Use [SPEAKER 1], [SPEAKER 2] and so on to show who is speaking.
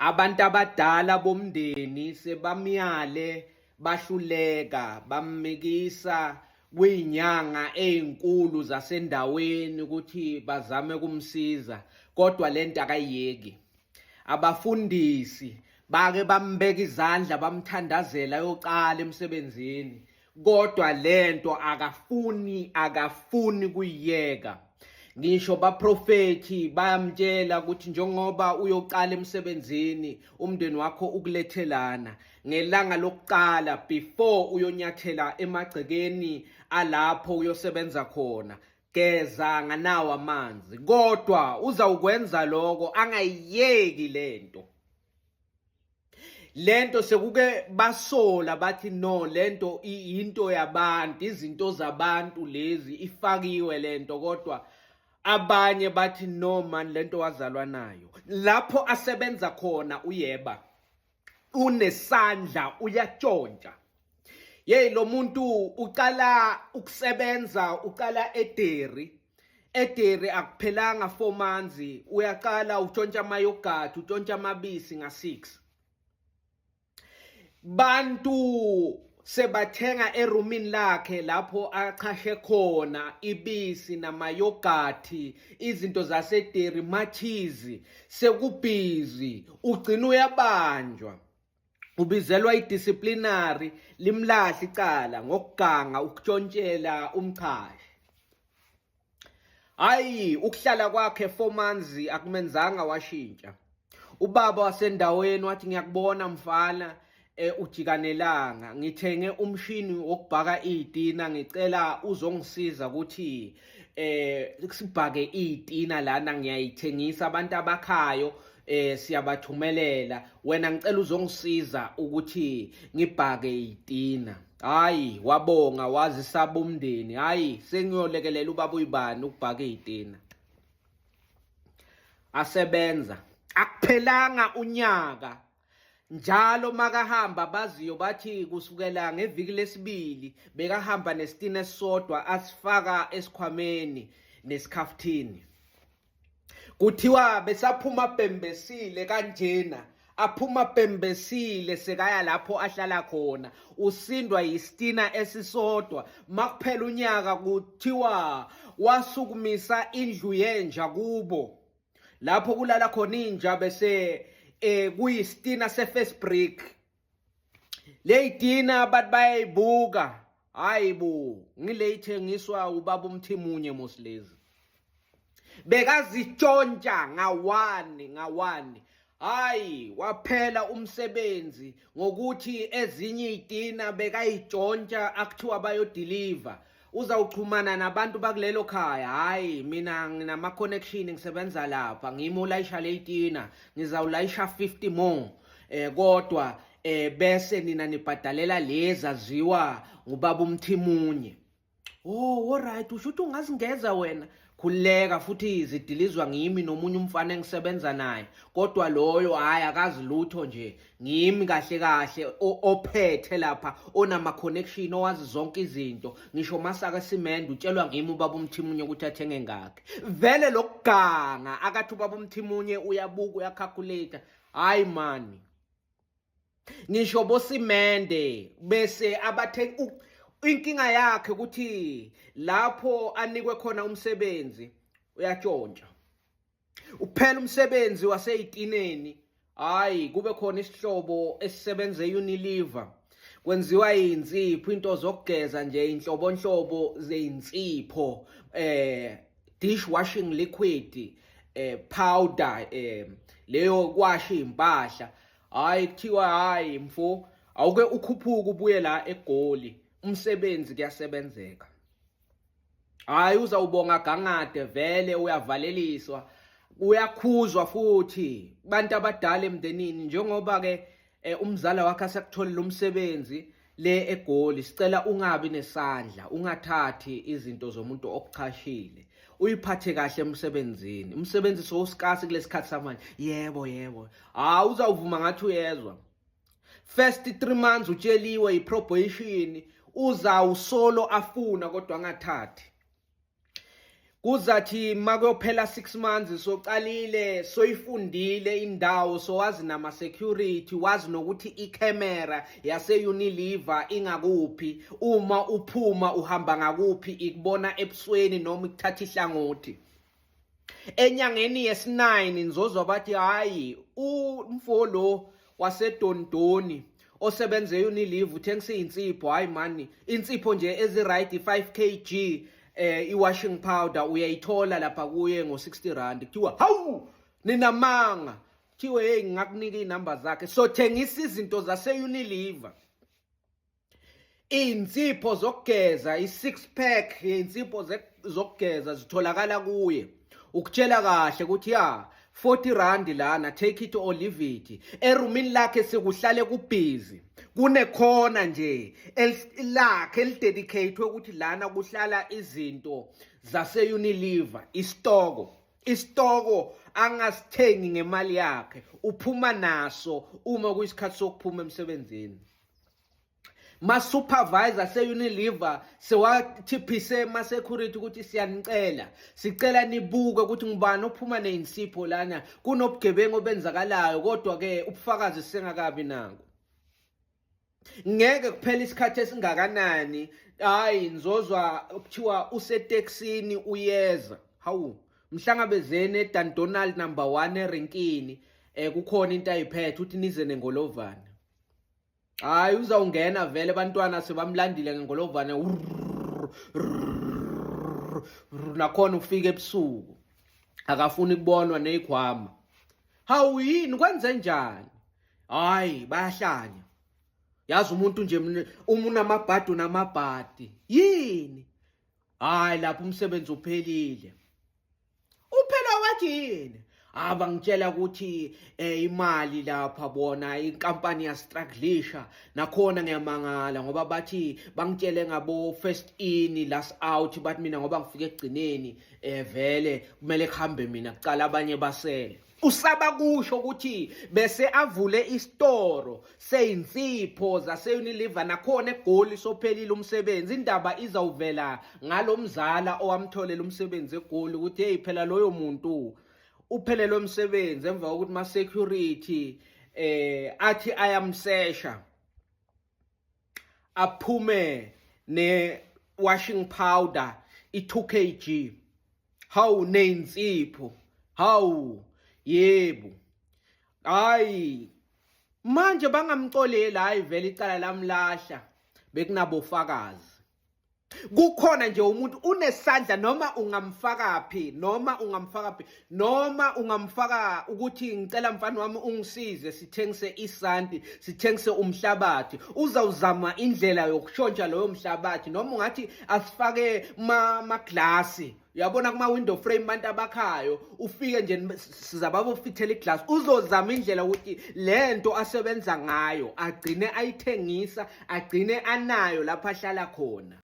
[SPEAKER 1] Abantu abadala bomndeni sebamyale bahluleka bamekisa kwinyanga ezinkulu zasendaweni ukuthi bazame kumsiza kodwa lento akayiyeki. Abafundisi bake bambeka izandla bamthandazela yoqala emsebenzini kodwa lento akafuni kuyiyeka. Ngisho baprofethi bayamtshela ukuthi njengoba uyoqala emsebenzini umndeni wakho ukulethelana ngelanga lokuqala before uyonyathela emagcekeni alapho uyosebenza khona geza nganawo amanzi, kodwa uzawukwenza lokho angayiyeki lento sekuke basola bathi no, lento into yabantu, izinto zabantu lezi ifakiwe lento, kodwa abanye bathi no man, lento wazalwa nayo. Lapho asebenza khona uyeba unesandla, uyatshontsha. Lo muntu uqala ukusebenza, uqala ederi akuphelanga 4 months uyaqala utshontsha amayogathi, utshontsha amabisi nga6. Bantu sebathenga erumini lakhe lapho achashe khona ibisi namayogathi, izinto zasederi, mathizi, sekubhizi, ugcina uyabanjwa, ubizelwa idisciplinary, limlahla icala ngokuganga ukutshontshela umchashi. Hayi, ukuhlala kwakhe 4 months akumenzanga washintsha. Ubaba wasendaweni wathi ngiyakubona mfana ujikanelanga, ngithenge umshini wokubhaka izitina, ngicela uzongisiza ukuthi sibhake izitina lana, ngiyayithengisa abantu abakhayo siyabathumelela, wena ngicela uzongisiza ukuthi ngibhake izitina. Hayi, wabonga wazisaba umndeni, hayi sengiyolekelela ubaba uyibani ukubhaka izitina. Asebenza akuphelanga unyaka, njalo makahamba baziyo bathi kusukela ngeviki lesibili bekahamba nesitina esisodwa asifaka esikhwameni nesikhaftini. Kuthiwa besaphuma bhembesile kanjena, aphuma bhembesile sekaya lapho ahlala khona, usindwa yisitina esisodwa. Makuphela unyaka kuthiwa wasukumisa indlu yenja kubo lapho kulala khona inja, bese kuyisitina se-first brick. Le yitina abantu bayayibuka, hayi bo, ngileyithengiswa ubaba uMthimunye moslezi. Bekazitshontsha ngawani. Hayi, waphela umsebenzi ngokuthi ezinye izitina bekayitshontsha akuthiwa bayodeliver. Uzawuxhumana nabantu bakulelo khaya, hayi mina nginama connection ngisebenza lapha, ngimi ulayisha leyitina, ngizawulayisha 50 more kodwa bese nina nibhadalela lezi aziwa ngubaba uMthimunye. Oh alright, usho ukuthi ungazingeza wena. Khuleka, futhi zidilizwa ngimi nomunye umfana engisebenza naye, kodwa loyo hayi akazi lutho nje, ngimi kahle ophethe lapha, onama connection, owazi zonke izinto, ngisho masaka simende utshelwa ngimi ubaba uMthimunye ukuthi athenge ngakhe. Vele lokuganga akathi ubaba uMthimunye uyabuka, uyacalculate, hayi mani. Ngisho bosimende bese abathenga, inkinga yakhe ukuthi lapho anikwe khona umsebenzi uyatshontsha. Uphela umsebenzi waseyitineni, hayi kube khona isihlobo esisebenza eUnilever, kwenziwa insipho, into zokugeza nje, inhlobonhlobo zeinsipho, dishwashing liquid, powder, leyo kwasha impahla. Hayi kuthiwa hayi mfo awuke ukhuphuka ubuye la eGoli, umsebenzi kuyasebenzeka. Hayi uzawubonga gangade, vele uyavaleliswa, uyakhuzwa futhi bantu abadala emndenini, njengoba ke umzala wakhe asakutholile umsebenzi le eGoli, sicela ungabi nesandla, ungathathi izinto zomuntu okuchashile, uyiphathe kahle emsebenzini. Umsebenzi sowusikasi kulesikhathi samanje. Yebo uzawuvuma ngathi uyezwa. First 3 months utsheliwe iprobation, uzawusolo afuna kodwa angathathi. kuzathi makuyophela 6 months soqalile soyifundile indawo sowazi nama security wazi nokuthi i-camera yase-Unilever ingakuphi uma uphuma uhamba ngakuphi ikubona ebusweni noma ikuthatha ihlangothi. Enyangeni yesi-9 nizozwa bathi hayi umfolo wasedondoni osebenze e-Unilever uthengise insipho. Hayi mani, insipho nje ezi-right 5 kg i-washing powder uyayithola lapha kuye ngo-60 rand. Kuthiwa hawu ninamanga, kuthiwe hey ngingakunika iy'namba zakhe. So thengisa izinto zase-Unilever, iy'nsipho zokugeza, i-6 pack yey'nsipho zokugeza zitholakala kuye. Ukutshela kahle ukuthi ya 40 rand lana, take it or leave it. Erumini lakhe sekuhlale kubhizi, kunekhona nje lakhe elidedicate ukuthi lana kuhlala izinto zase-Unilever. Istoko angasithengi ngemali yakhe, uphuma naso uma kuyisikhathi sokuphuma emsebenzini. Ma-supervisor se-Unilever sewathi ma-security ukuthi siyanicela, sicela nibuke ukuthi ngubani ophuma ney'nsipho lana, kunobugebengu obenzakalayo, kodwa-ke ubufakazi sengakabi nako. Ngeke kuphela isikhathi esingakanani, hayi nizozwa kuthiwa usetekisini uyeza, hawu mhlangabezene eDanDonald number 1 erenkini, kukhona into ayiphethe uthi nize nengolovane. Hayi uzawungena vele abantwana sebamlandile ngengolovane nakhona ufika ebusuku akafuni kubonwa neyikhwama. Hawu yini kwenze njani? Hayi bayahlanya, yazi umuntu nje unamabhadi unamabhadi yini. Hayi lapho umsebenzi uphelile. Uphela wathi yini? Bangitshela ukuthi imali lapha bona inkampani yastrugglisha, nakhona ngiyamangala ngoba bathi bangitshele ngabo first in last out, bathi mina ngoba ngifike ekugcineni vele kumele kuhambe mina kucala abanye basele. Usaba kusho ukuthi bese avule istoro sey'nsipho zase-Unilever, nakhona eGoli sophelile umsebenzi. Indaba izawuvela ngalomzala owamtholela umsebenzi eGoli ukuthi hey phela loyo muntu uphelelwe umsebenzi emva kokuthi ma-security athi ayamsesha aphume ne-washing powder i-2 kg. Hawu ney'nsipho, hawu yebo. Hayi manje bangamcoleli, hayi vele icala lamlahla, bekunabofakazi. Kukhona nje umuntu unesandla, noma ungamfakaphi, noma ungamfaka ukuthi ngicela mfana wami ungisize sithengise isanti, sithengise umhlabathi. Uzawuzama indlela yokushontsha loyo mhlabathi, noma ungathi asifake maglasi, uyabona kuma-window frame bantu abakhayo, ufike nje sizababofithela iglass. Uzozama indlela ukuthi lento asebenza ngayo agcine ayithengisa, agcine anayo lapho ahlala khona.